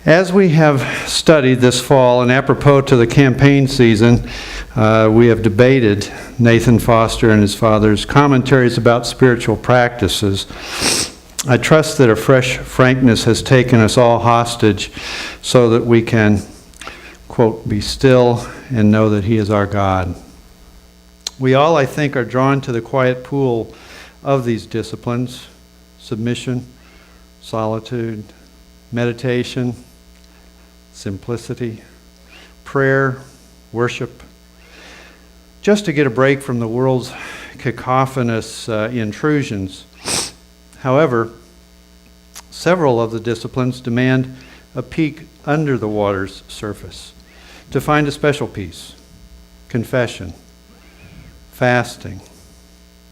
As we have studied this fall, and apropos to the campaign season, we have debated Nathan Foster and his father's commentaries about spiritual practices. I trust that a fresh frankness has taken us all hostage so that we can, quote, be still and know that He is our God. We all, I think, are drawn to the quiet pool of these disciplines: submission, solitude, meditation, simplicity, prayer, worship, just to get a break from the world's cacophonous intrusions. However, several of the disciplines demand a peek under the water's surface to find a special peace: confession, fasting,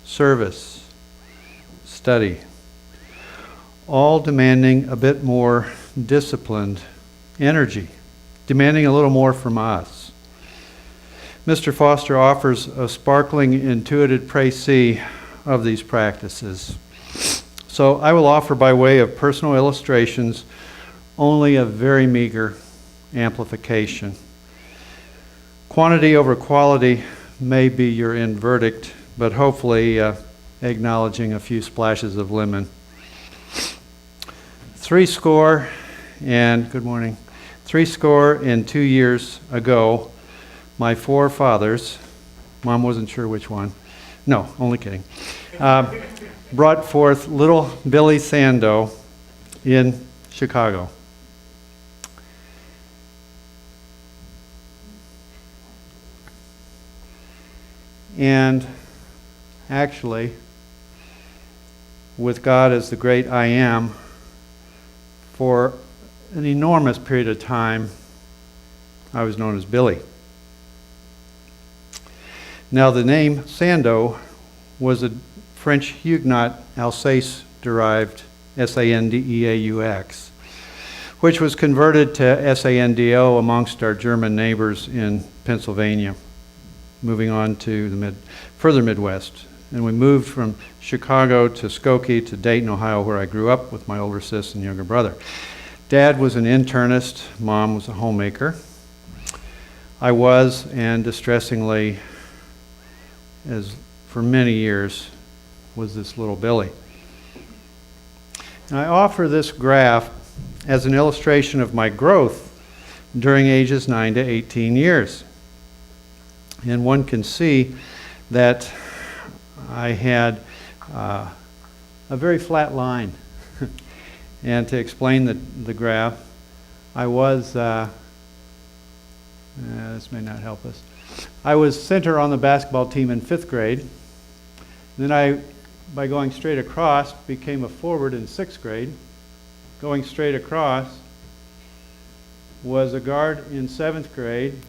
service, study, all demanding a bit more disciplined energy, demanding a little more from us. Mr. Foster offers a sparkling, intuitive précis of these practices. So I will offer, by way of personal illustrations, only a very meager amplification. Quantity over quality may be your end verdict, but hopefully acknowledging a few splashes of lemon. 70 and 2 years ago, my forefathers, Mom wasn't sure which one, no, only kidding, brought forth little Billy Sando in Chicago. And actually, with God as the great I Am, for an enormous period of time, I was known as Billy. Now, the name Sando was a French Huguenot, Alsace-derived S-A-N-D-E-A-U-X, which was converted to S-A-N-D-O amongst our German neighbors in Pennsylvania, moving on to the further Midwest. And we moved from Chicago to Skokie to Dayton, Ohio, where I grew up with my older sister and younger brother. Dad was an internist. Mom was a homemaker. I was, and distressingly, as for many years, was this little Billy. And I offer this graph as an illustration of my growth during ages 9 to 18 years. And one can see that I had a very flat line. And to explain the graph, I was, this may not help us. I was center on the basketball team in 5th grade. Then I, by going straight across, became a forward in 6th grade. Going straight across was a guard in 7th grade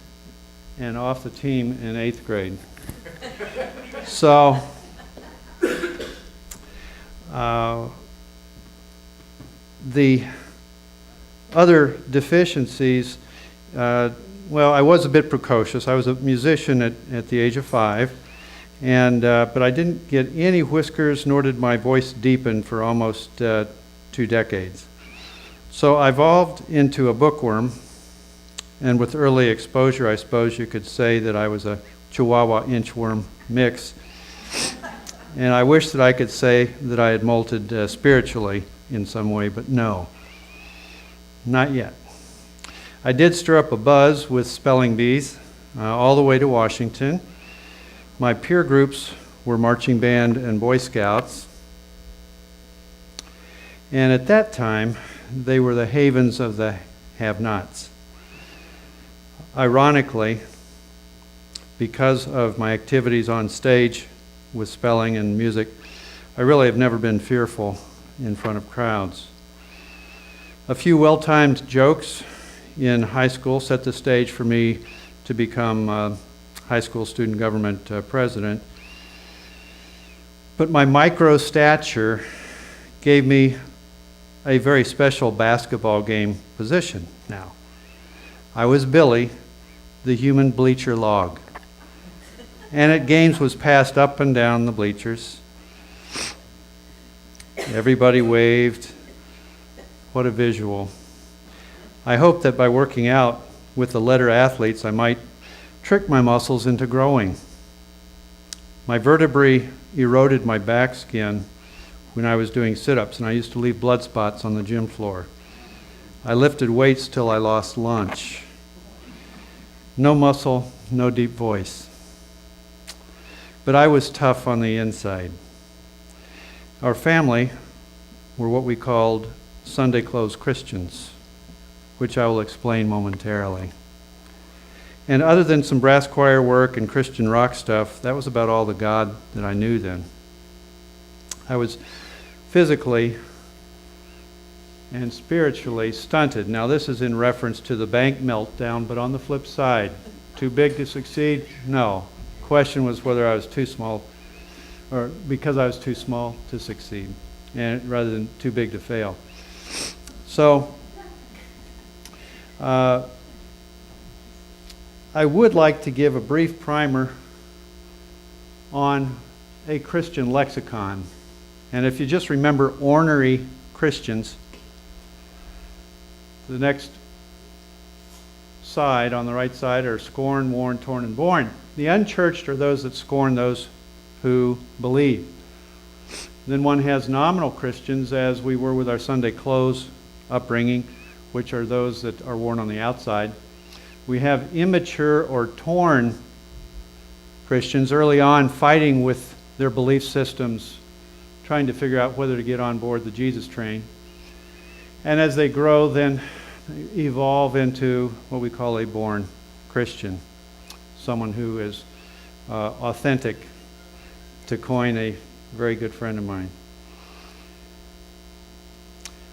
and off the team in 8th grade. So, the other deficiencies, well, I was a bit precocious. I was a musician at the age of 5, but I didn't get any whiskers, nor did my voice deepen for almost 2 decades. So I evolved into a bookworm, and with early exposure, I suppose you could say that I was a Chihuahua inchworm mix. And I wish that I could say that I had molted spiritually in some way, but no, not yet. I did stir up a buzz with spelling bees all the way to Washington. My peer groups were marching band and Boy Scouts. And at that time, they were the havens of the have-nots. Ironically, because of my activities on stage with spelling and music, I really have never been fearful in front of crowds. A few well-timed jokes in high school set the stage for me to become high school student government president. But my micro stature gave me a very special basketball game position now. I was Billy, the human bleacher log. And at games was passed up and down the bleachers. Everybody waved. What a visual. I hoped that by working out with the letter athletes, I might trick my muscles into growing. My vertebrae eroded my back skin when I was doing sit-ups, and I used to leave blood spots on the gym floor. I lifted weights till I lost lunch. No muscle, no deep voice. But I was tough on the inside. Our family were what we called Sunday clothes Christians, which I will explain momentarily. And other than some brass choir work and Christian rock stuff, that was about all the God that I knew then. I was physically and spiritually stunted. Now this is in reference to the bank meltdown, but on the flip side, too big to succeed? No. Question was whether I was too small, or because I was too small to succeed, and rather than too big to fail. So, I would like to give a brief primer on a Christian lexicon. And if you just remember ornery Christians, the next side, on the right side, are scorn, warn, torn, and born. The unchurched are those that scorn those who believe. Then one has nominal Christians, as we were with our Sunday clothes upbringing, which are those that are worn on the outside. We have immature or torn Christians early on fighting with their belief systems, trying to figure out whether to get on board the Jesus train. And as they grow, then evolve into what we call a born Christian, someone who is authentic, to coin a very good friend of mine.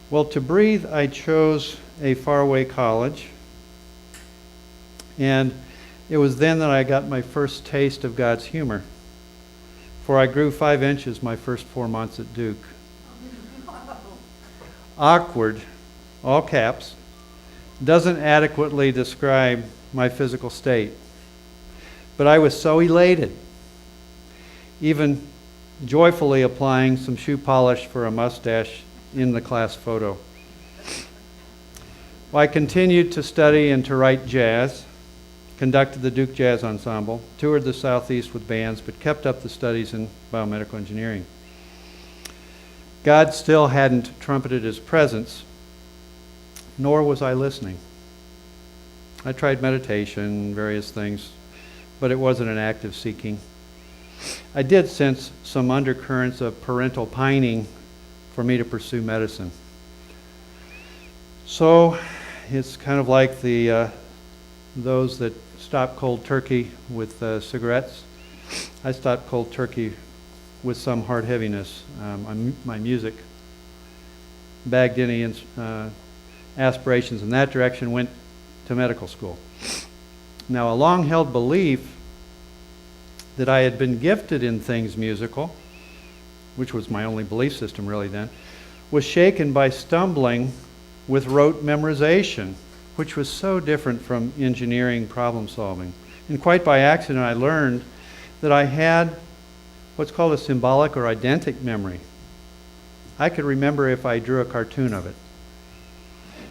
Well, to breathe, I chose a faraway college, and it was then that I got my first taste of God's humor, for I grew 5 inches my first 4 months at Duke. Awkward, all caps, doesn't adequately describe my physical state. But I was so elated, even joyfully applying some shoe polish for a mustache in the class photo. Well, I continued to study and to write jazz, conducted the Duke Jazz Ensemble, toured the Southeast with bands, but kept up the studies in biomedical engineering. God still hadn't trumpeted his presence, nor was I listening. I tried meditation, various things, but it wasn't an active seeking. I did sense some undercurrents of parental pining for me to pursue medicine. So it's kind of like those that stop cold turkey with cigarettes. I stopped cold turkey with some heart heaviness. My music bagged any aspirations in that direction, went to medical school. Now, a long-held belief that I had been gifted in things musical, which was my only belief system really then, was shaken by stumbling with rote memorization, which was so different from engineering problem solving. And quite by accident, I learned that I had what's called a symbolic or eidentic memory. I could remember if I drew a cartoon of it.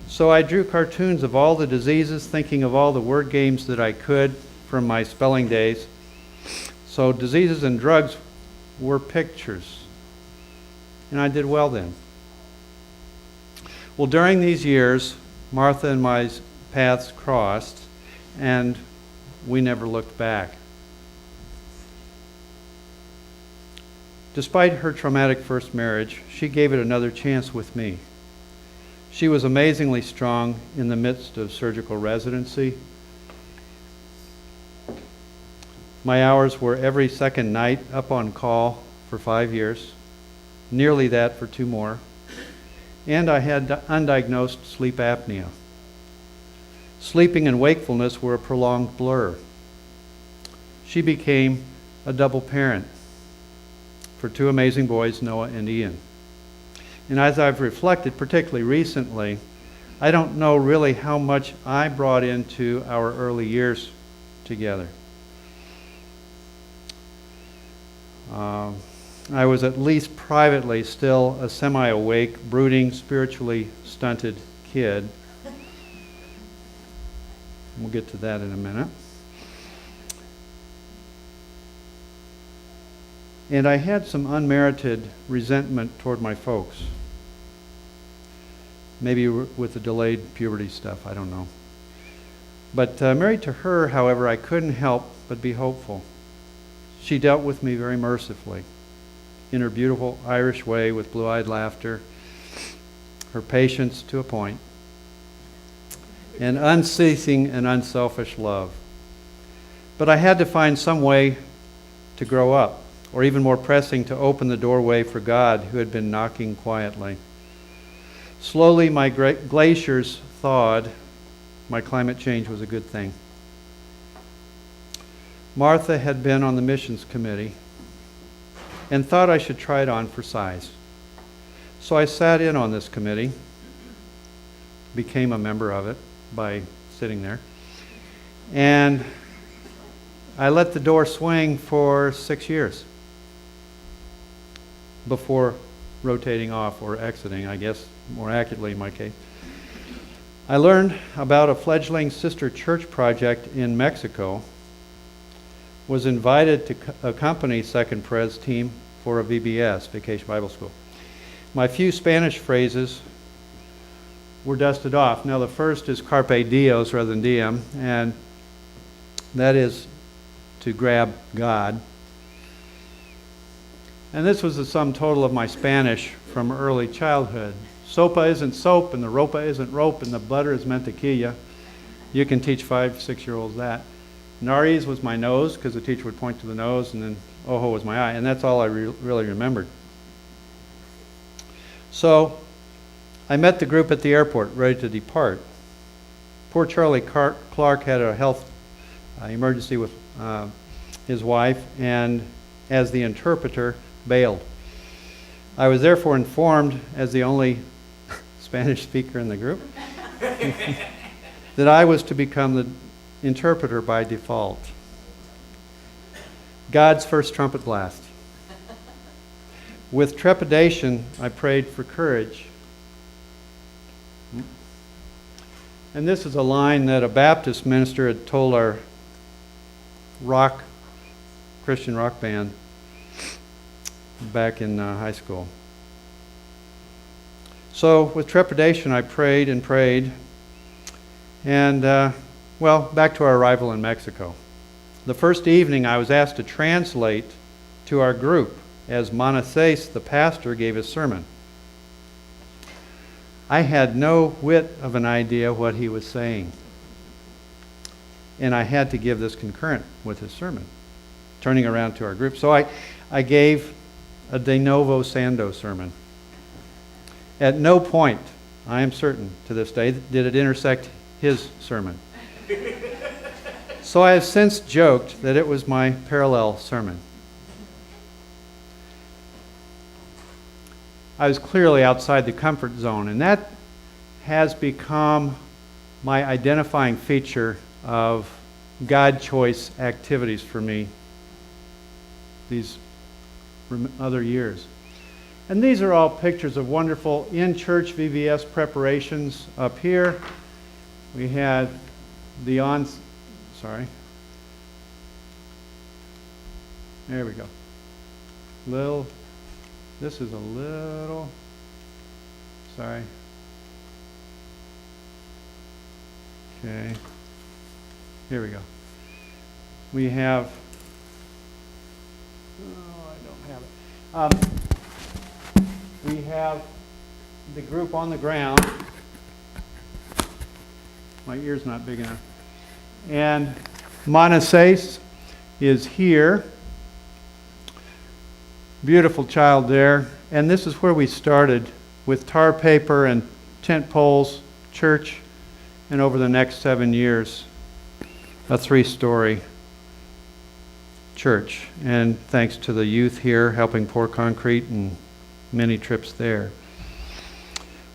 So I drew cartoons of all the diseases, thinking of all the word games that I could from my spelling days. So diseases and drugs were pictures. And I did well then. Well, during these years, Martha and my paths crossed, and we never looked back. Despite her traumatic first marriage, she gave it another chance with me. She was amazingly strong in the midst of surgical residency. My hours were every second night, up on call for 5 years, nearly that for 2 more, and I had undiagnosed sleep apnea. Sleeping and wakefulness were a prolonged blur. She became a double parent for 2 amazing boys, Noah and Ian. And as I've reflected, particularly recently, I don't know really how much I brought into our early years together. I was at least privately still a semi-awake, brooding, spiritually stunted kid. We'll get to that in a minute. And I had some unmerited resentment toward my folks. Maybe with the delayed puberty stuff, I don't know. But married to her, however, I couldn't help but be hopeful. She dealt with me very mercifully in her beautiful Irish way with blue-eyed laughter, her patience to a point, and unceasing and unselfish love. But I had to find some way to grow up, or even more pressing, to open the doorway for God who had been knocking quietly. Slowly, my glaciers thawed. My climate change was a good thing. Martha had been on the missions committee and thought I should try it on for size. So I sat in on this committee, became a member of it by sitting there, and I let the door swing for 6 years before rotating off or exiting, I guess, more accurately in my case. I learned about a fledgling sister church project in Mexico, was invited to accompany Second Pres team for a VBS, Vacation Bible School. My few Spanish phrases were dusted off. Now the first is carpe dios rather than diem, and that is to grab God. And this was the sum total of my Spanish from early childhood. Sopa isn't soap, and the ropa isn't rope, and the butter is mantequilla. You can teach 5, 6-year-olds that. Nariz was my nose, because the teacher would point to the nose, and then ojo was my eye, and that's all I really remembered. So I met the group at the airport, ready to depart. Poor Charlie Clark had a health emergency with his wife, and as the interpreter, bailed. I was therefore informed, as the only Spanish speaker in the group, that I was to become the interpreter by default. God's first trumpet blast. With trepidation, I prayed for courage. And this is a line that a Baptist minister had told our Christian rock band back in high school. So with trepidation, I prayed and prayed. And, back to our arrival in Mexico. The first evening, I was asked to translate to our group as Manassés, the pastor, gave his sermon. I had no whit of an idea what he was saying. And I had to give this concurrent with his sermon, turning around to our group. So I gave a de novo sando sermon. At no point, I am certain to this day, did it intersect his sermon. So I have since joked that it was my parallel sermon. I was clearly outside the comfort zone, and that has become my identifying feature of God choice activities for me these other years. And these are all pictures of wonderful in-church VBS preparations. Up here, we had the there we go. This is a little, sorry. Okay, here we go. We have, I don't have it. We have the group on the ground. My ear's not big enough. And Manassés is here. Beautiful child there. And this is where we started with tar paper and tent poles, church, and over the next 7 years, a 3-story church. And thanks to the youth here helping pour concrete and many trips there.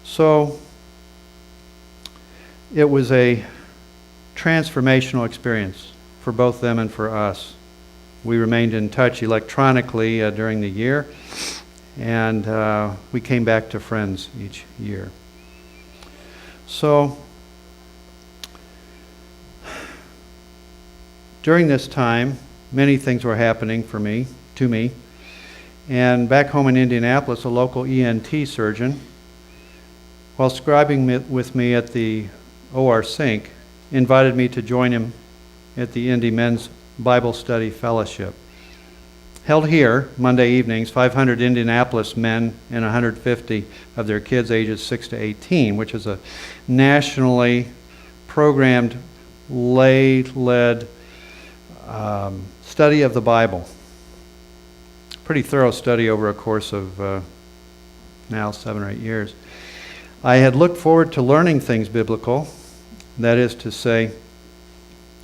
So it was a transformational experience for both them and for us. We remained in touch electronically during the year, and we came back to friends each year. So During this time, many things were happening to me. And back home in Indianapolis, a local ENT surgeon, while scribing with me at the OR Sync, invited me to join him at the Indy Men's Bible Study Fellowship. Held here Monday evenings, 500 Indianapolis men and 150 of their kids ages 6 to 18, which is a nationally programmed, lay-led study of the Bible. Pretty thorough study over a course of now 7 or 8 years. I had looked forward to learning things biblical. That is to say,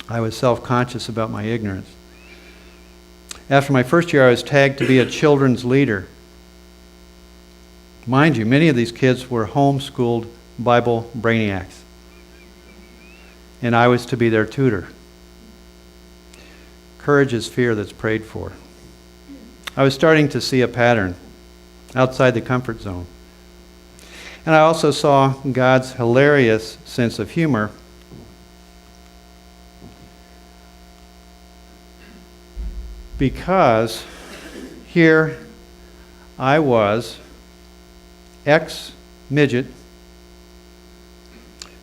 I was self-conscious about my ignorance. After my first year, I was tagged to be a children's leader. Mind you, many of these kids were homeschooled Bible brainiacs, and I was to be their tutor. Courage is fear that's prayed for. I was starting to see a pattern outside the comfort zone. And I also saw God's hilarious sense of humor. Because here I was, ex-midget,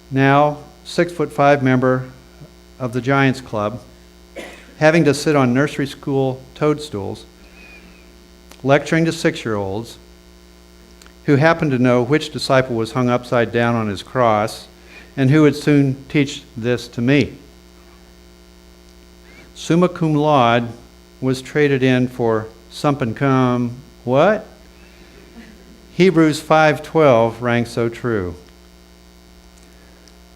now 6'5" member of the Giants Club, having to sit on nursery school toadstools, lecturing to 6-year-olds who happened to know which disciple was hung upside down on his cross and who would soon teach this to me. Summa cum laude was traded in for sump cum what? Hebrews 5:12 rang so true.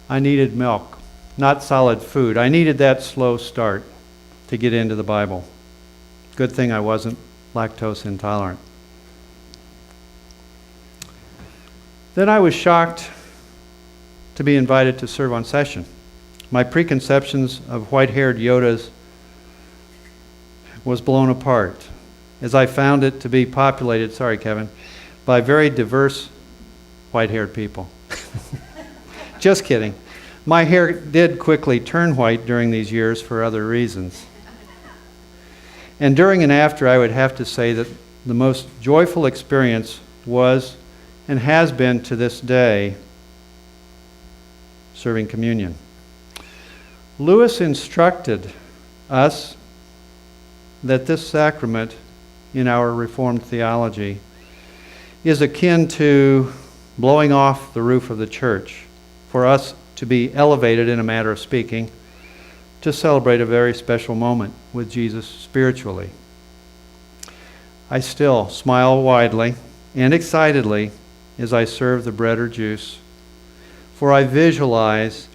I needed milk, not solid food. I needed that slow start to get into the Bible. Good thing I wasn't lactose intolerant. Then I was shocked to be invited to serve on session. My preconceptions of white-haired Yodas was blown apart as I found it to be populated, sorry Kevin, by very diverse white-haired people. Just kidding. My hair did quickly turn white during these years for other reasons. And during and after, I would have to say that the most joyful experience was and has been to this day serving communion. Lewis instructed us that this sacrament in our Reformed theology is akin to blowing off the roof of the church for us to be elevated, in a matter of speaking, to celebrate a very special moment with Jesus spiritually. I still smile widely and excitedly as I serve the bread or juice, for I visualize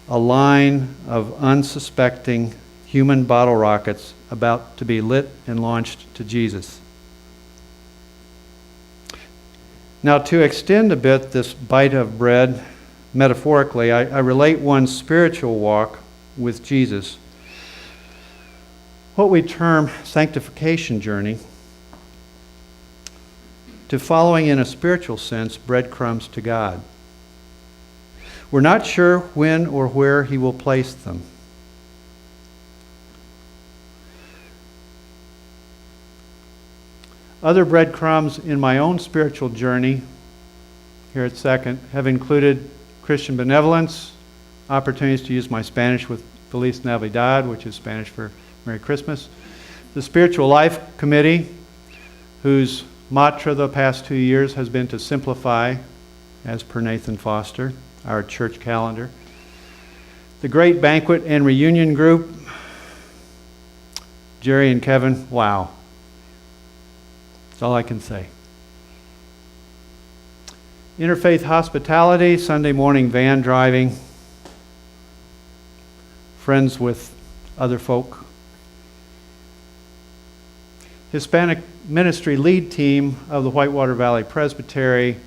a line of unsuspecting human bottle rockets about to be lit and launched to Jesus. Now, to extend a bit this bite of bread, metaphorically, I relate one's spiritual walk with Jesus, what we term sanctification journey, to following in a spiritual sense breadcrumbs to God. We're not sure when or where He will place them. Other breadcrumbs in my own spiritual journey here at Second have included Christian benevolence, opportunities to use my Spanish with Feliz Navidad, which is Spanish for Merry Christmas, the Spiritual Life Committee, whose mantra the past 2 years has been to simplify, as per Nathan Foster, our church calendar, the Great Banquet and Reunion Group, Jerry and Kevin, wow. That's all I can say. Interfaith hospitality, Sunday morning van driving, friends with other folk. Hispanic ministry lead team of the Whitewater Valley Presbytery,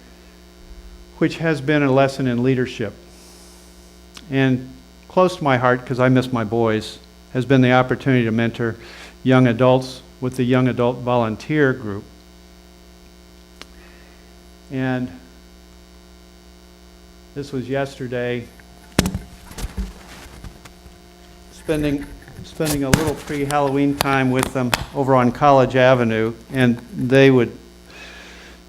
which has been a lesson in leadership. And close to my heart, because I miss my boys, has been the opportunity to mentor young adults with the Young Adult Volunteer Group. And this was yesterday, spending spending a little pre-Halloween time with them over on College Avenue, and they would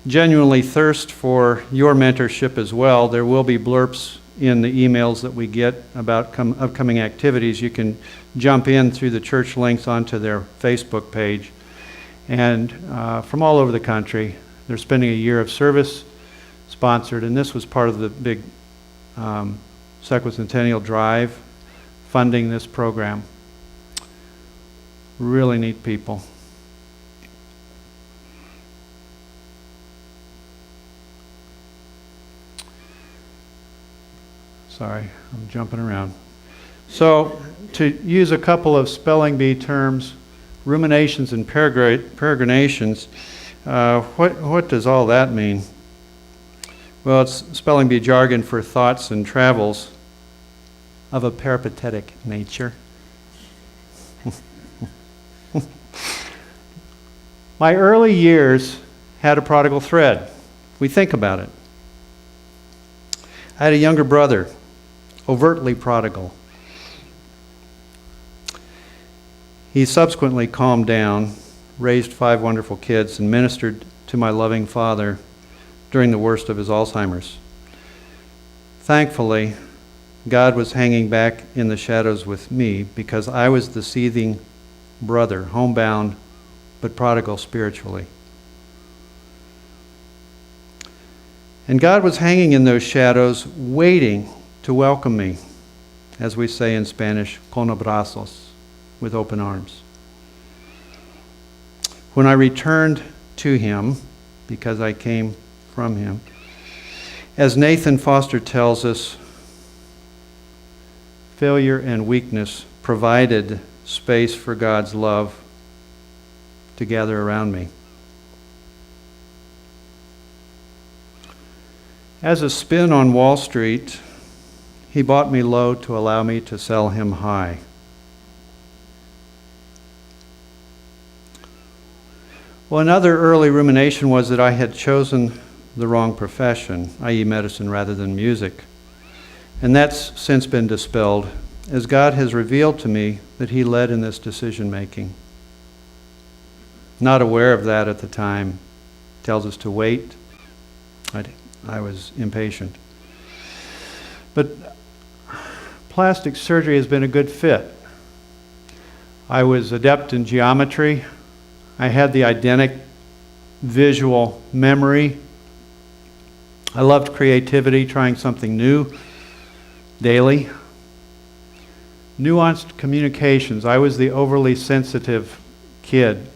genuinely thirst for your mentorship as well. There will be blurbs in the emails that we get about upcoming activities. You can jump in through the church links onto their Facebook page. And from all over the country, they're spending a year of service sponsored, and this was part of the big Sequicentennial Drive funding this program. Really neat people. Sorry, I'm jumping around. So, to use a couple of spelling bee terms, ruminations and peregrinations, what does all that mean? Well, it's spelling bee jargon for thoughts and travels of a peripatetic nature. My early years had a prodigal thread. We think about it. I had a younger brother, overtly prodigal. He subsequently calmed down, raised 5 wonderful kids, and ministered to my loving father during the worst of his Alzheimer's. Thankfully, God was hanging back in the shadows with me because I was the seething brother, homebound but prodigal spiritually. And God was hanging in those shadows, waiting to welcome me, as we say in Spanish, con abrazos, with open arms. When I returned to him, because I came from him, as Nathan Foster tells us, failure and weakness provided space for God's love to gather around me. As a spin on Wall Street, he bought me low to allow me to sell him high. Well, another early rumination was that I had chosen the wrong profession, i.e. medicine rather than music. And that's since been dispelled, as God has revealed to me that he led in this decision-making. Not aware of that at the time. Tells us to wait. I was impatient. But plastic surgery has been a good fit. I was adept in geometry. I had the Eidetic visual memory. I loved creativity, trying something new daily. Nuanced communications. I was the overly sensitive kid.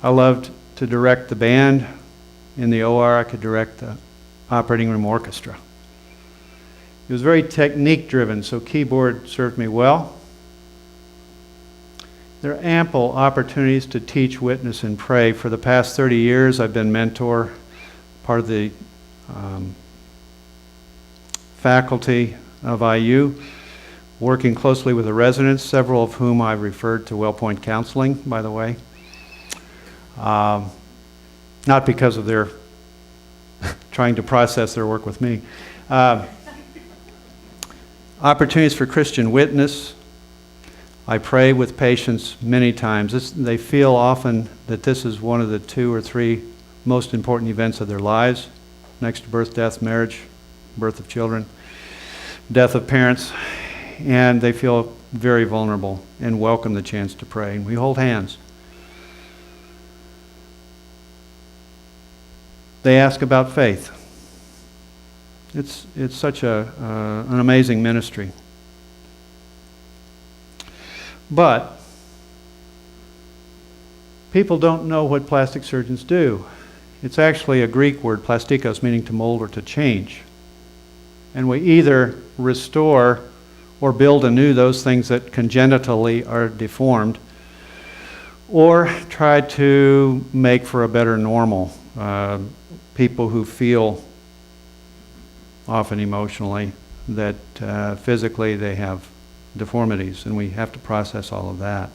I loved to direct the band. In the OR, I could direct the operating room orchestra. It was very technique-driven, so keyboard served me well. There are ample opportunities to teach, witness, and pray. For the past 30 years, I've been mentor, part of the faculty of IU, working closely with the residents, several of whom I referred to WellPoint Counseling, by the way. Not because of their trying to process their work with me. Opportunities for Christian witness. I pray with patients many times. They feel often that this is one of the 2 or 3 most important events of their lives, next to birth, death, marriage, birth of children, death of parents, and they feel very vulnerable and welcome the chance to pray. And we hold hands. They ask about faith. It's such an amazing ministry. But people don't know what plastic surgeons do. It's actually a Greek word, plastikos, meaning to mold or to change. And we either restore or build anew those things that congenitally are deformed, or try to make for a better normal. People who feel, often emotionally, that physically they have deformities, and we have to process all of that.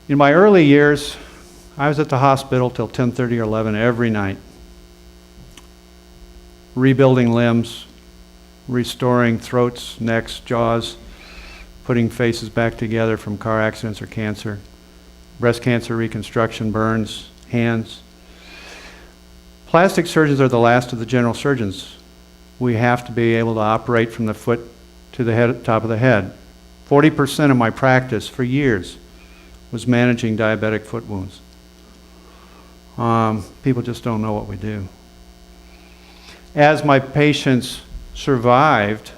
In my early years, I was at the hospital till 10:30 or 11 every night, rebuilding limbs, restoring throats, necks, jaws, putting faces back together from car accidents or cancer, breast cancer reconstruction, burns, hands. Plastic surgeons are the last of the general surgeons. We have to be able to operate from the foot to the head, top of the head. 40% of my practice for years was managing diabetic foot wounds. People just don't know what we do. As my patients survived,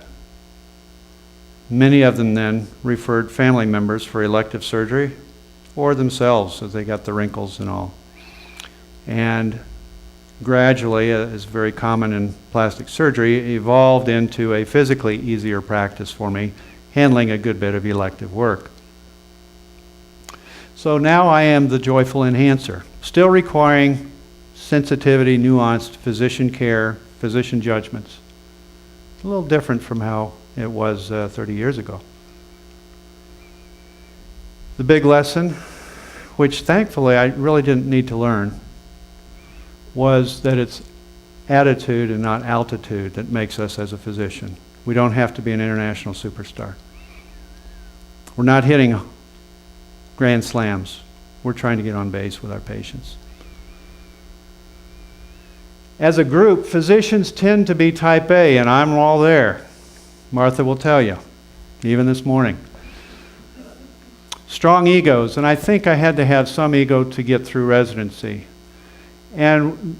many of them then referred family members for elective surgery or themselves as they got the wrinkles and all. And gradually, as very common in plastic surgery, evolved into a physically easier practice for me, handling a good bit of elective work. So now I am the joyful enhancer, still requiring sensitivity, nuanced physician care, physician judgments. A little different from how it was 30 years ago. The big lesson, which thankfully I really didn't need to learn, was that it's attitude and not altitude that makes us as a physician. We don't have to be an international superstar. We're not hitting grand slams. We're trying to get on base with our patients. As a group, physicians tend to be type A, and I'm all there. Martha will tell you, even this morning. Strong egos, and I think I had to have some ego to get through residency. And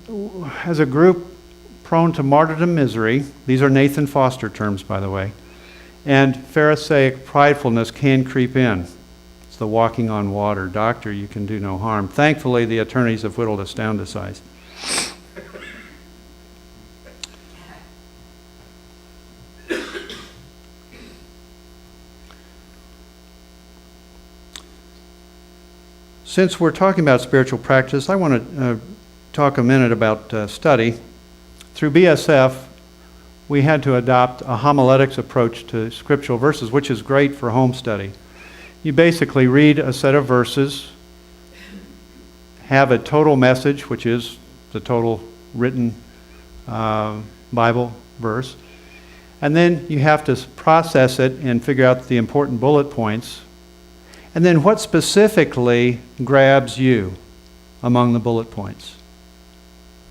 as a group prone to martyrdom misery, these are Nathan Foster terms, by the way, and Pharisaic pridefulness can creep in. It's the walking on water. Doctor, you can do no harm. Thankfully, the attorneys have whittled us down to size. Since we're talking about spiritual practice, I want to talk a minute about study. Through BSF, we had to adopt a homiletics approach to scriptural verses, which is great for home study. You basically read a set of verses, have a total message, which is the total written Bible verse, and then you have to process it and figure out the important bullet points. And then what specifically grabs you among the bullet points?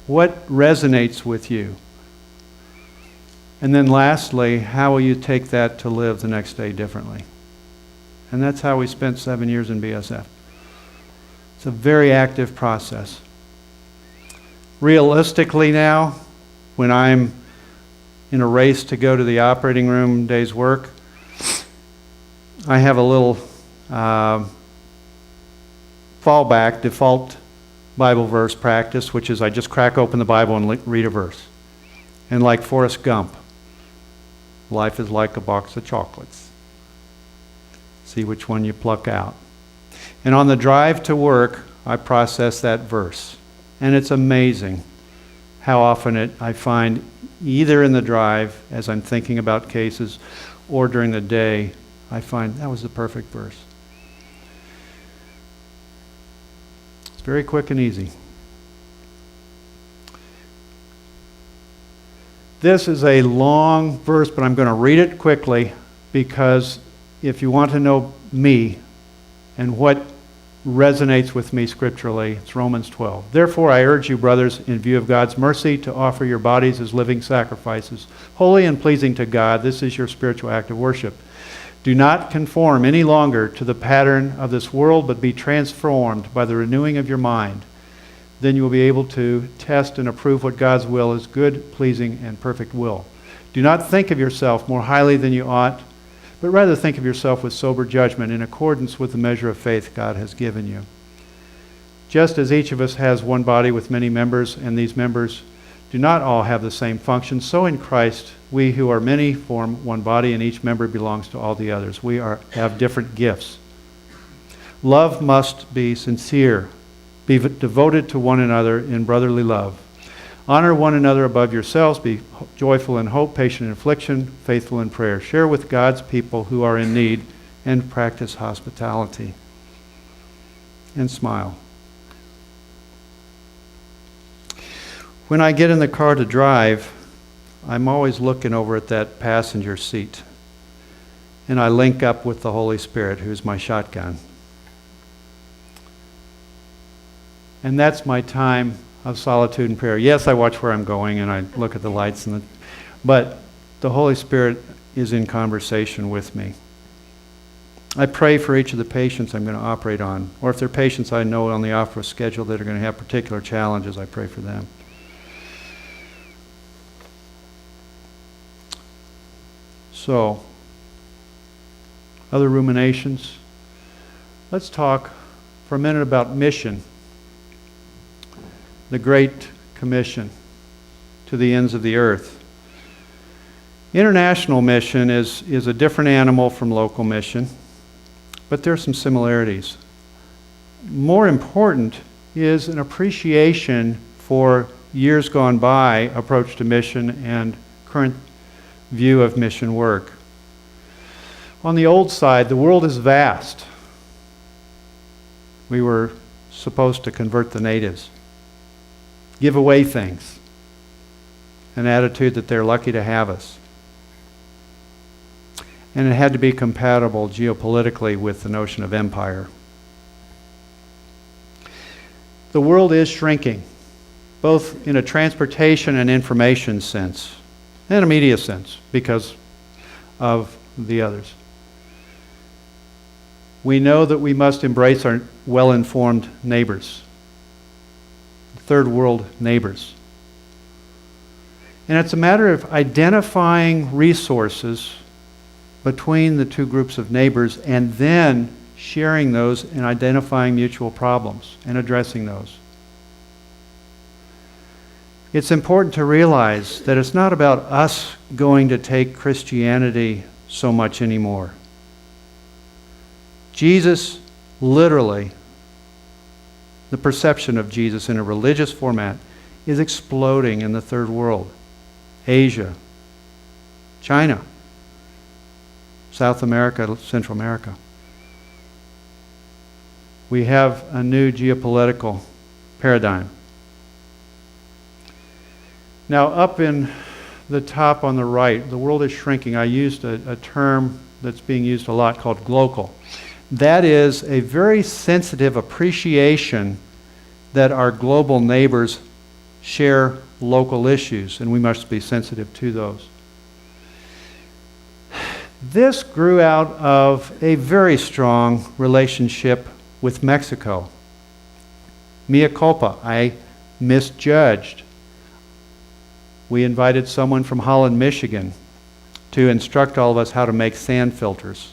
What resonates with you? And then lastly, how will you take that to live the next day differently? And that's how we spent 7 years in BSF. It's a very active process. Realistically now, when I'm in a race to go to the operating room day's work, I have a little fallback, default Bible verse practice, which is I just crack open the Bible and read a verse. And like Forrest Gump, life is like a box of chocolates. See which one you pluck out. And on the drive to work, I process that verse. And it's amazing how often I find either in the drive, as I'm thinking about cases, or during the day, I find that was the perfect verse. It's very quick and easy. This is a long verse, but I'm going to read it quickly because if you want to know me and what resonates with me scripturally, it's Romans 12. Therefore, I urge you, brothers, in view of God's mercy, to offer your bodies as living sacrifices, holy and pleasing to God. This is your spiritual act of worship. Do not conform any longer to the pattern of this world, but be transformed by the renewing of your mind. Then you will be able to test and approve what God's will is, good, pleasing, and perfect will. Do not think of yourself more highly than you ought, but rather think of yourself with sober judgment in accordance with the measure of faith God has given you. Just as each of us has one body with many members, and these members do not all have the same function, so in Christ we who are many form one body, and each member belongs to all the others. We have different gifts. Love must be sincere. Be devoted to one another in brotherly love. Honor one another above yourselves. Be joyful in hope, patient in affliction, faithful in prayer. Share with God's people who are in need, and practice hospitality. And smile. When I get in the car to drive, I'm always looking over at that passenger seat. And I link up with the Holy Spirit, who's my shotgun. And that's my time of solitude and prayer. Yes, I watch where I'm going and I look at the lights, but the Holy Spirit is in conversation with me. I pray for each of the patients I'm going to operate on, or if they're patients I know on the opera schedule that are going to have particular challenges, I pray for them. So, other ruminations? Let's talk for a minute about mission. The Great Commission to the ends of the earth. International mission is a different animal from local mission, but there are some similarities. More important is an appreciation for years gone by approach to mission and current view of mission work. On the old side, the world is vast. We were supposed to convert the natives, give away things, an attitude that they're lucky to have us. And it had to be compatible geopolitically with the notion of empire. The world is shrinking, both in a transportation and information sense, and a media sense, because of the others. We know that we must embrace our well-informed neighbors, third world neighbors. And it's a matter of identifying resources between the two groups of neighbors and then sharing those and identifying mutual problems and addressing those. It's important to realize that it's not about us going to take Christianity so much anymore. Jesus, literally, the perception of Jesus in a religious format is exploding in the third world. Asia, China, South America, Central America. We have a new geopolitical paradigm. Now, up in the top on the right, the world is shrinking. I used a term that's being used a lot called glocal. That is a very sensitive appreciation that our global neighbors share local issues, and we must be sensitive to those. This grew out of a very strong relationship with Mexico. Mea culpa, I misjudged. We invited someone from Holland, Michigan to instruct all of us how to make sand filters.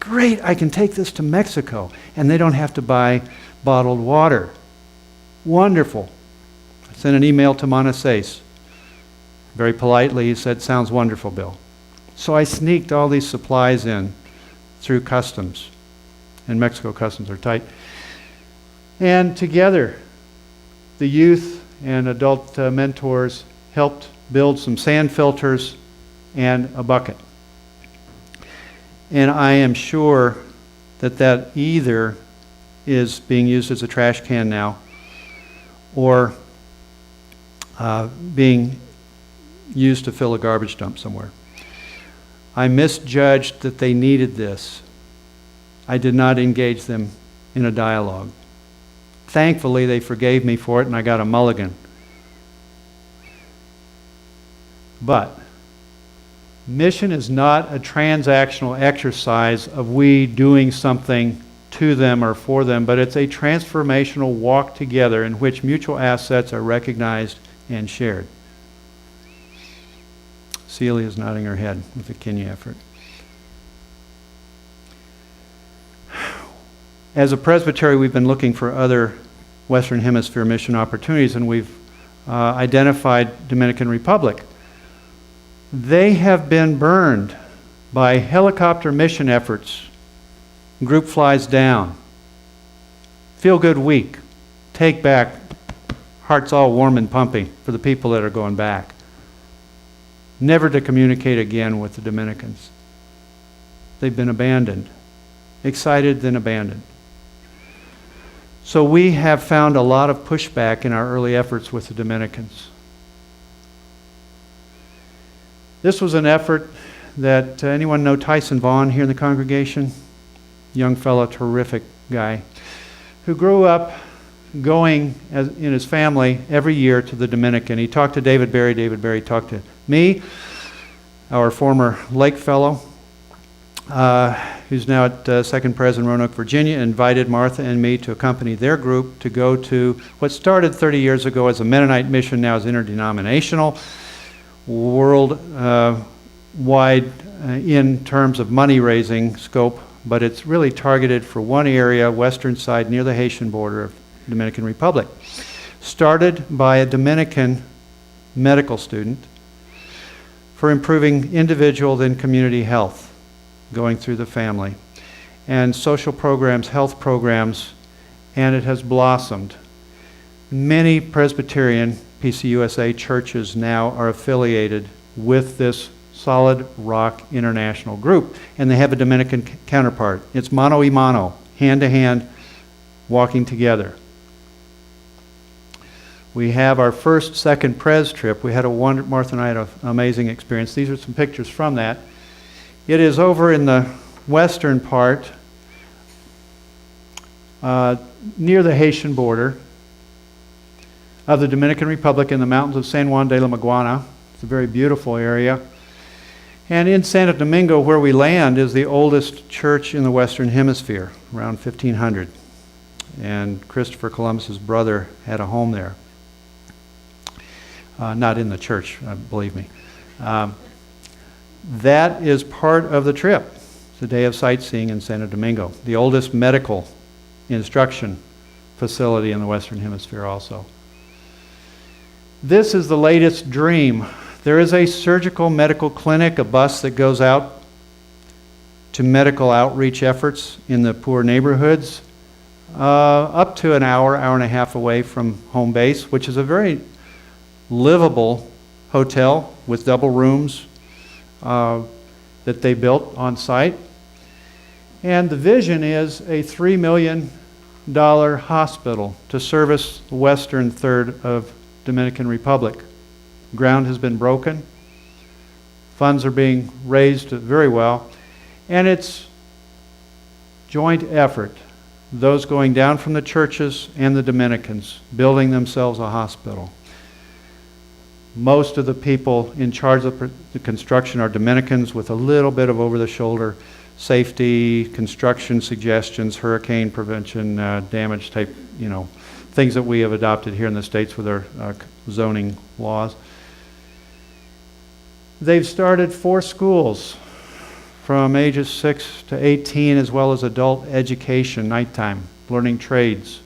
Great, I can take this to Mexico and they don't have to buy bottled water. Wonderful. I sent an email to Manassés. Very politely, he said, sounds wonderful, Bill. So I sneaked all these supplies in through customs. And Mexico customs are tight. And together, the youth and adult mentors helped build some sand filters and a bucket. And I am sure that either is being used as a trash can now or being used to fill a garbage dump somewhere. I misjudged that they needed this. I did not engage them in a dialogue. Thankfully, they forgave me for it and I got a mulligan. But mission is not a transactional exercise of we doing something to them or for them, but it's a transformational walk together in which mutual assets are recognized and shared. Celia is nodding her head with the Kenya effort. As a presbytery, we've been looking for other Western Hemisphere mission opportunities, and we've identified Dominican Republic. They have been burned by helicopter mission efforts. Group flies down. Feel good week. Take back. Hearts all warm and pumping for the people that are going back. Never to communicate again with the Dominicans. They've been abandoned. Excited, then abandoned. So we have found a lot of pushback in our early efforts with the Dominicans. This was an effort that, anyone know Tyson Vaughn here in the congregation? Young fellow, terrific guy, who grew up going in his family every year to the Dominican. He talked to David Berry. David Berry talked to me, our former Lake Fellow, who's now at Second Pres in Roanoke, Virginia, invited Martha and me to accompany their group to go to what started 30 years ago as a Mennonite mission, now is interdenominational, worldwide in terms of money-raising scope, but it's really targeted for one area, western side near the Haitian border of the Dominican Republic. Started by a Dominican medical student for improving individual then community health, going through the family, and social programs, health programs, and it has blossomed. Many Presbyterian PCUSA churches now are affiliated with this Solid Rock International group, and they have a Dominican counterpart. It's mano y mano, hand to hand, walking together. We have our first Second Pres trip. We had Martha and I had an amazing experience. These are some pictures from that. It is over in the western part, near the Haitian border of the Dominican Republic in the mountains of San Juan de la Maguana. It's a very beautiful area. And in Santo Domingo, where we land, is the oldest church in the Western Hemisphere, around 1500. And Christopher Columbus's brother had a home there. Not in the church, believe me. That is part of the trip. It's a day of sightseeing in Santo Domingo, the oldest medical instruction facility in the Western Hemisphere also. This is the latest dream. There is a surgical medical clinic, a bus that goes out to medical outreach efforts in the poor neighborhoods, up to an hour, hour and a half away from home base, which is a very livable hotel with double rooms that they built on site. And the vision is a $3 million hospital to service the western third of Dominican Republic. Ground has been broken. Funds are being raised very well. And it's joint effort. Those going down from the churches and the Dominicans building themselves a hospital. Most of the people in charge of the construction are Dominicans with a little bit of over-the-shoulder safety, construction suggestions, hurricane prevention, damage type, things that we have adopted here in the States with our zoning laws. They've started 4 schools from ages 6 to 18, as well as adult education, nighttime, learning trades,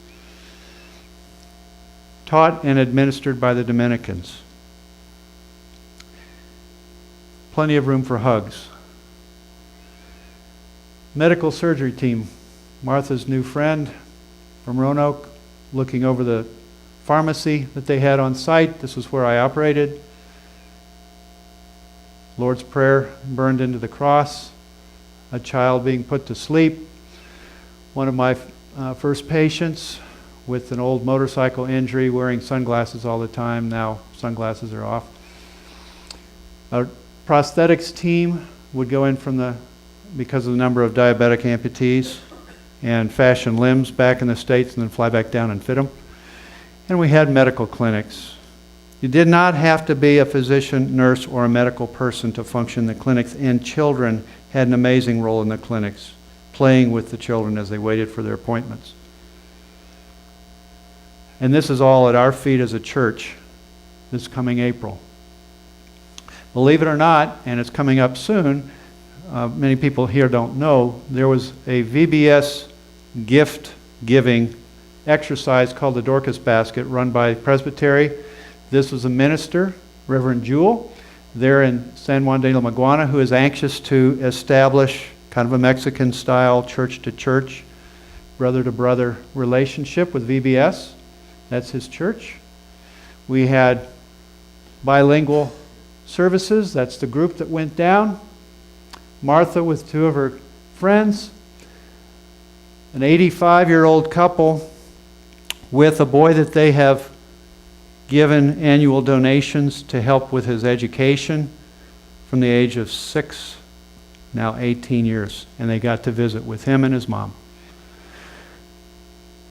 taught and administered by the Dominicans. Plenty of room for hugs. Medical surgery team, Martha's new friend from Roanoke, looking over the pharmacy that they had on site. This was where I operated. Lord's Prayer burned into the cross, a child being put to sleep. One of my first patients with an old motorcycle injury, wearing sunglasses all the time. Now sunglasses are off. Our prosthetics team would go in because of the number of diabetic amputees and fashion limbs back in the States and then fly back down and fit them. And we had medical clinics. You did not have to be a physician, nurse, or a medical person to function in the clinics, and children had an amazing role in the clinics, playing with the children as they waited for their appointments. And this is all at our feet as a church this coming April. Believe it or not, and it's coming up soon, many people here don't know, there was a VBS gift giving exercise called the Dorcas Basket run by Presbytery. This was a minister, Reverend Jewell, there in San Juan de la Maguana, who is anxious to establish kind of a Mexican-style church-to-church, brother-to-brother relationship with VBS. That's his church. We had bilingual services. That's the group that went down. Martha with 2 of her friends. An 85-year-old couple with a boy that they have given annual donations to help with his education from the age of 6, now 18 years, and they got to visit with him and his mom.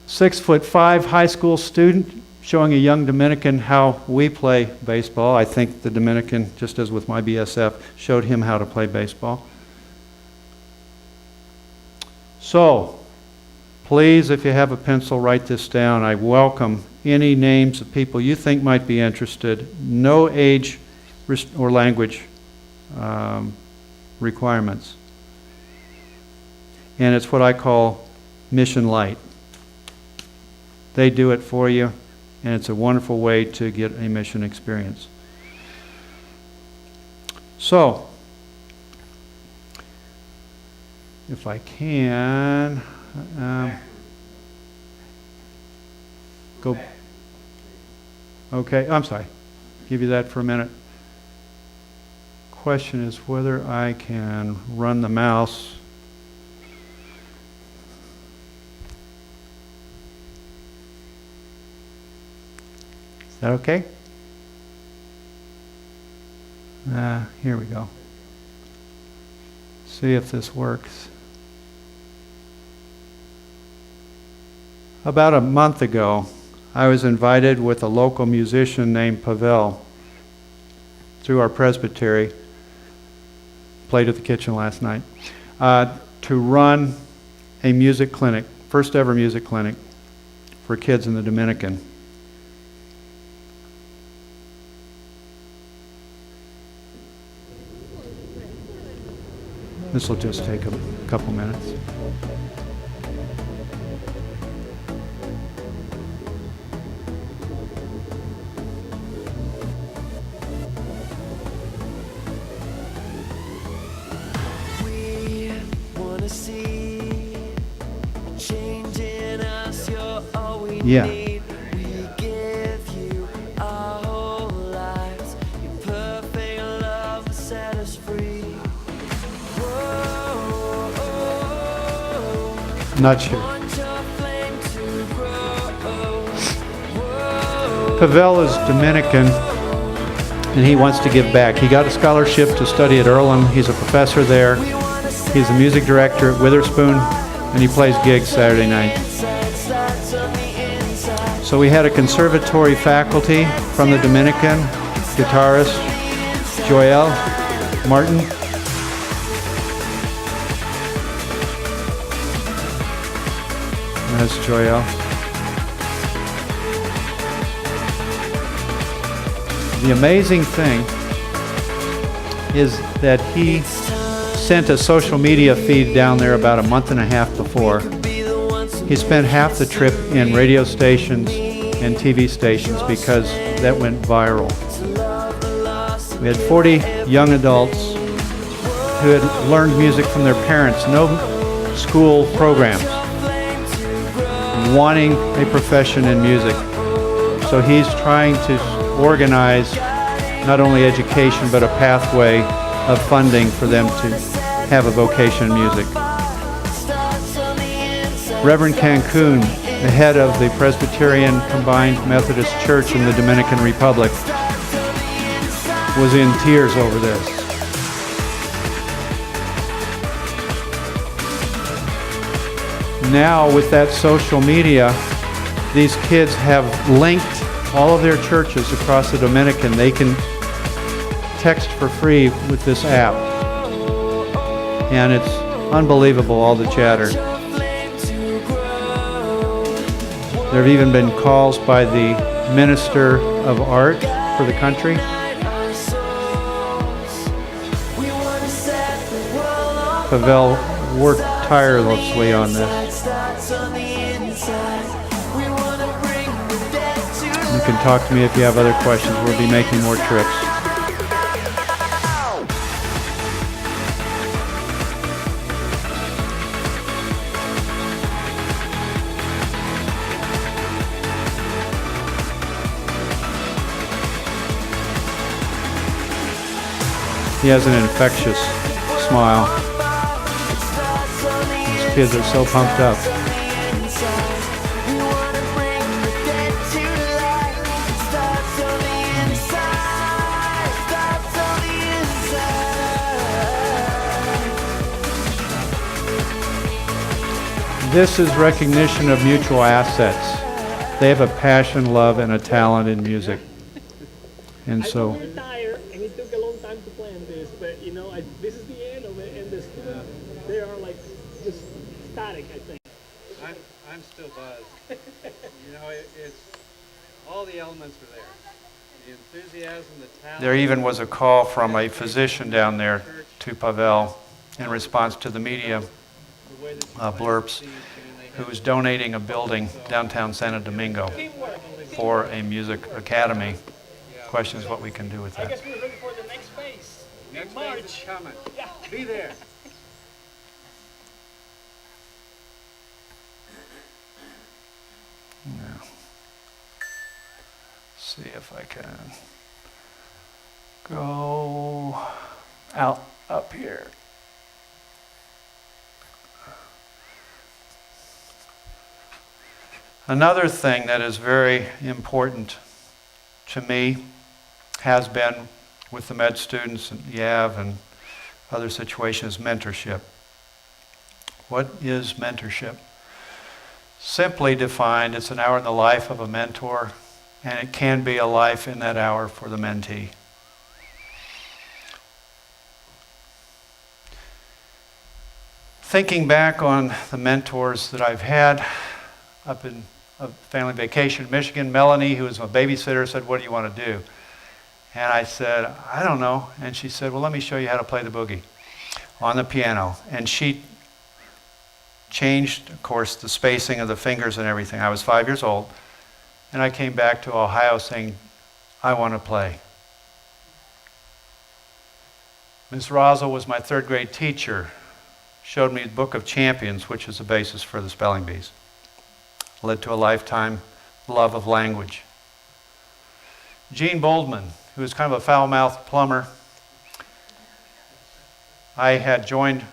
6'5" high school student showing a young Dominican how we play baseball. I think the Dominican, just as with my BSF, showed him how to play baseball. So, please, if you have a pencil, write this down. I welcome any names of people you think might be interested. No age or language requirements. And it's what I call Mission Light. They do it for you, and it's a wonderful way to get a mission experience. So, if I can, go. Okay, I'm sorry. Give you that for a minute. Question is whether I can run the mouse. Is that okay? Here we go. See if this works. About a month ago, I was invited with a local musician named Pavel through our presbytery, played at the kitchen last night, to run a music clinic, first ever music clinic for kids in the Dominican. This will just take a couple minutes. We want to see change in us. You're all we need. We give you our whole lives. Your perfect love will set us free. Not sure. Pavel is Dominican, and he wants to give back. He got a scholarship to study at Earlham. He's a professor there. He's the music director at Witherspoon, and he plays gigs Saturday night. So we had a conservatory faculty from the Dominican, guitarist Joel Martin. That's Joel. The amazing thing is that he sent a social media feed down there about a month and a half before. He spent half the trip in radio stations and TV stations because that went viral. We had 40 young adults who had learned music from their parents, no school programs, wanting a profession in music. So he's trying to organize not only education but a pathway of funding for them to have a vocation in music. Reverend Cancun, the head of the Presbyterian Combined Methodist Church in the Dominican Republic, was in tears over this. Now with that social media, these kids have linked all of their churches across the Dominican. They can text for free with this app. And it's unbelievable, all the chatter. There have even been calls by the Minister of Art for the country. Pavel worked tirelessly on this. You can talk to me if you have other questions. We'll be making more trips. He has an infectious smile. These kids are so pumped up. This is recognition of mutual assets. They have a passion, love, and a talent in music. And I so, will retire, and it took a long time to plan this, but you know, this is the end of it, and the students, they are like just static, I think. I'm still buzzed. You know, it's all the elements are there. The enthusiasm, the talent. There even was a call from a physician down there to Pavel in response to the media blurbs, who was donating a building downtown Santo Domingo for a music academy. Question is what we can do with I that. guess we're ready for the next phase. Next March. phase is coming. Yeah. Be there. Now, see if I can go out up here. Another thing that is very important to me has been with the med students and YAV and other situations, mentorship. What is mentorship? Simply defined, it's an hour in the life of a mentor, and it can be a life in that hour for the mentee. Thinking back on the mentors that I've had up in a family vacation in Michigan, Melanie, who was my babysitter, said, "What do you want to do?" And I said, "I don't know." And she said, "Well, let me show you how to play the boogie on the piano." And she changed, of course, the spacing of the fingers and everything. I was 5 years old, and I came back to Ohio saying, "I want to play." Ms. Rosal was my third grade teacher, showed me the Book of Champions, which is the basis for the spelling bees. Led to a lifetime love of language. Gene Boldman, who was kind of a foul-mouthed plumber, I had joined,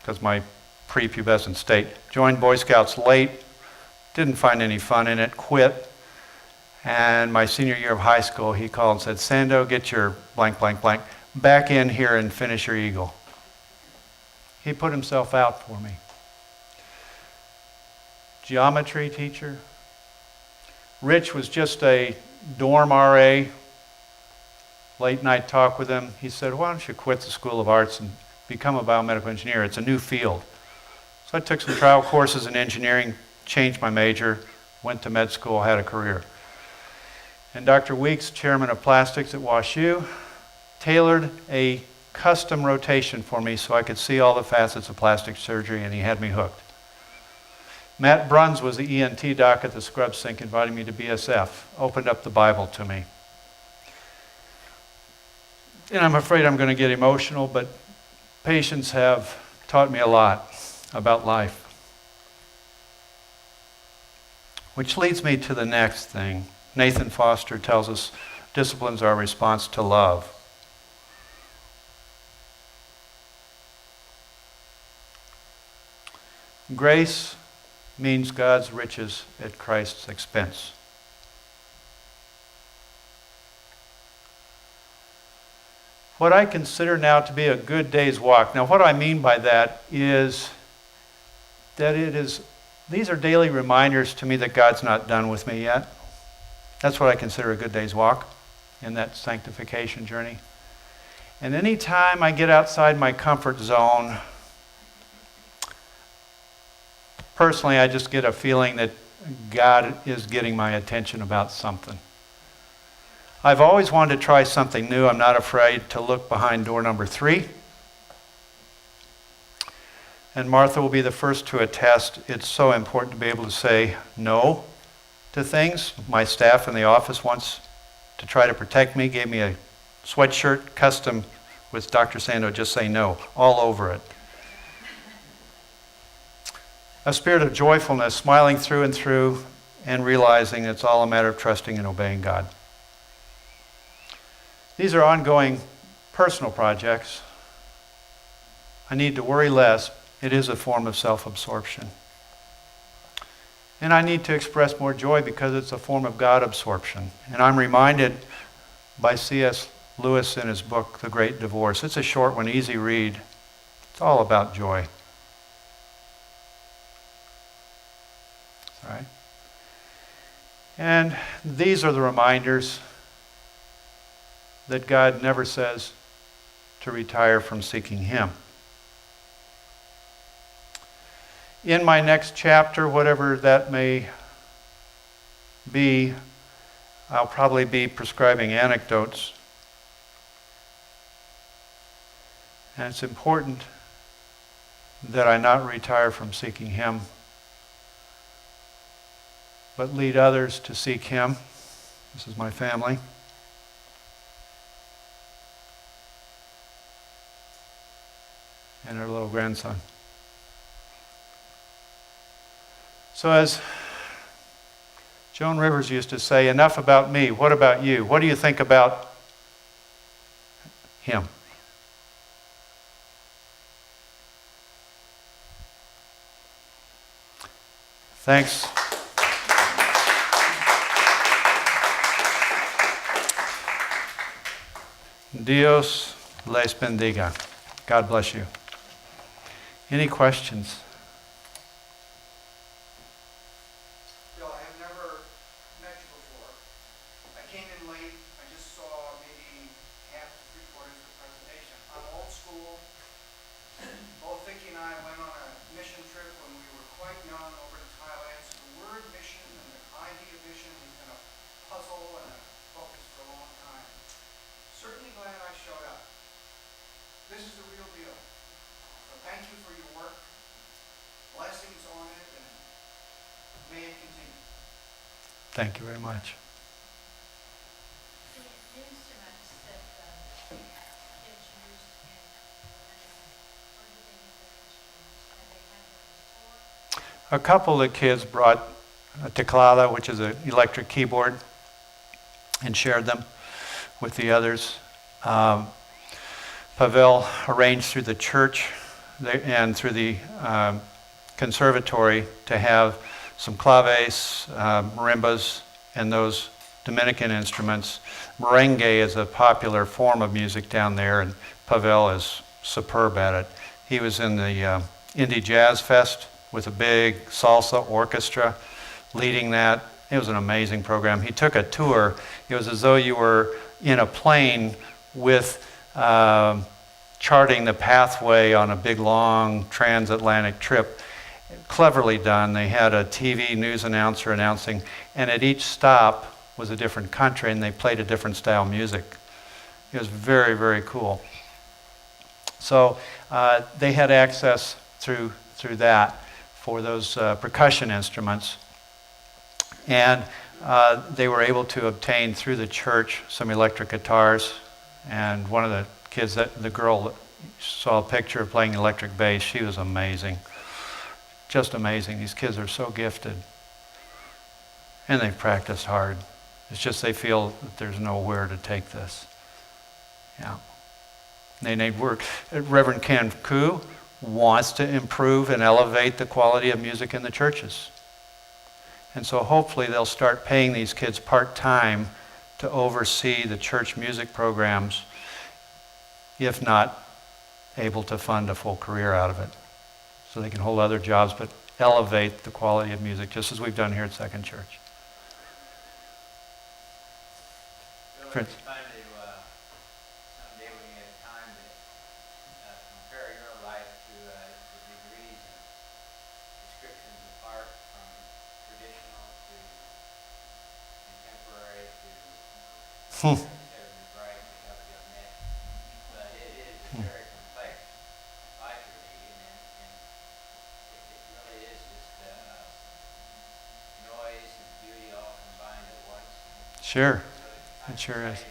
because my prepubescent state, joined Boy Scouts late, didn't find any fun in it, quit. And my senior year of high school, he called and said, "Sando, get your blank, blank, blank back in here and finish your eagle." He put himself out for me. Geometry teacher. Rich was just a dorm RA. Late night talk with him. He said, "Why don't you quit the School of Arts and become a biomedical engineer? It's a new field." So I took some trial courses in engineering, changed my major, went to med school, had a career. And Dr. Weeks, chairman of plastics at WashU, tailored a custom rotation for me so I could see all the facets of plastic surgery, and he had me hooked. Matt Bruns was the ENT doc at the scrub sink, inviting me to BSF, opened up the Bible to me. And I'm afraid I'm going to get emotional, but patients have taught me a lot about life. Which leads me to the next thing. Nathan Foster tells us disciplines are a response to love. Grace means God's riches at Christ's expense. What I consider now to be a good day's walk. Now, what I mean by that is that these are daily reminders to me that God's not done with me yet. That's what I consider a good day's walk in that sanctification journey. And any time I get outside my comfort zone, personally, I just get a feeling that God is getting my attention about something. I've always wanted to try something new. I'm not afraid to look behind door number 3. And Martha will be the first to attest. It's so important to be able to say no to things. My staff in the office once, to try to protect me, gave me a sweatshirt custom with Dr. Sando, "Just say no," all over it. A spirit of joyfulness, smiling through and through, and realizing it's all a matter of trusting and obeying God. These are ongoing personal projects. I need to worry less. It is a form of self-absorption. And I need to express more joy because it's a form of God absorption. And I'm reminded by C.S. Lewis in his book, The Great Divorce. It's a short one, easy read. It's all about joy. right? And these are the reminders that God never says to retire from seeking Him. In my next chapter, whatever that may be, I'll probably be prescribing anecdotes. And it's important that I not retire from seeking Him, but lead others to seek Him. This is my family. And our little grandson. So as Joan Rivers used to say, enough about me, what about you? What do you think about Him? Thanks. Dios les bendiga. God bless you. Any questions? Bill, I have never met you before. I came in late. I just saw maybe half to three-quarters of the presentation. I'm old school. Both Vicki and I went on a mission trip when we were quite young over to Thailand. So the word mission and the idea of mission has been a puzzle and a focus for a long time. Certainly glad I showed up. This is the real deal. So thank you for your work. Blessings on it, and may it continue. Thank you very much. The instruments that kids used in medicine, where did they get their instruments? Had they had them before? A couple of kids brought a teclado, which is an electric keyboard, and shared them with the others. Pavel arranged through the church and through the conservatory to have some claves, marimbas, and those Dominican instruments. Merengue is a popular form of music down there, and Pavel is superb at it. He was in the Indie Jazz Fest with a big salsa orchestra leading that. It was an amazing program. He took a tour. It was as though you were in a plane with charting the pathway on a big, long transatlantic trip. Cleverly done. They had a TV news announcer announcing, and at each stop was a different country, and they played a different style of music. It was very, very cool. So they had access through that for those percussion instruments. And they were able to obtain through the church some electric guitars. And one of the kids, the girl that saw a picture of playing electric bass, she was amazing. Just amazing. These kids are so gifted. And they've practiced hard. It's just they feel that there's nowhere to take this. Yeah. They need work. Reverend Ken Koo wants to improve and elevate the quality of music in the churches. And so hopefully they'll start paying these kids part-time to oversee the church music programs, if not able to fund a full career out of it. So they can hold other jobs, but elevate the quality of music, just as we've done here at Second Church. Prince. Someday when you have time to compare your life to the degrees and descriptions of art from traditional to contemporary to bright to help you on that. But it is a very complex life you're leading, and it really is just noise and beauty all combined at once. Sure, it sure is.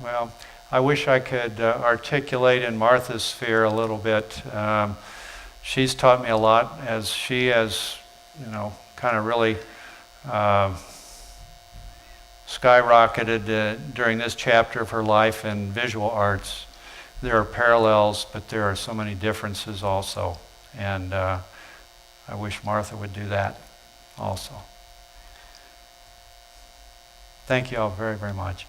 Well, I wish I could articulate in Martha's sphere a little bit. She's taught me a lot, as she has, kind of really skyrocketed during this chapter of her life in visual arts. There are parallels, but there are so many differences also. And I wish Martha would do that also. Thank you all very, very much.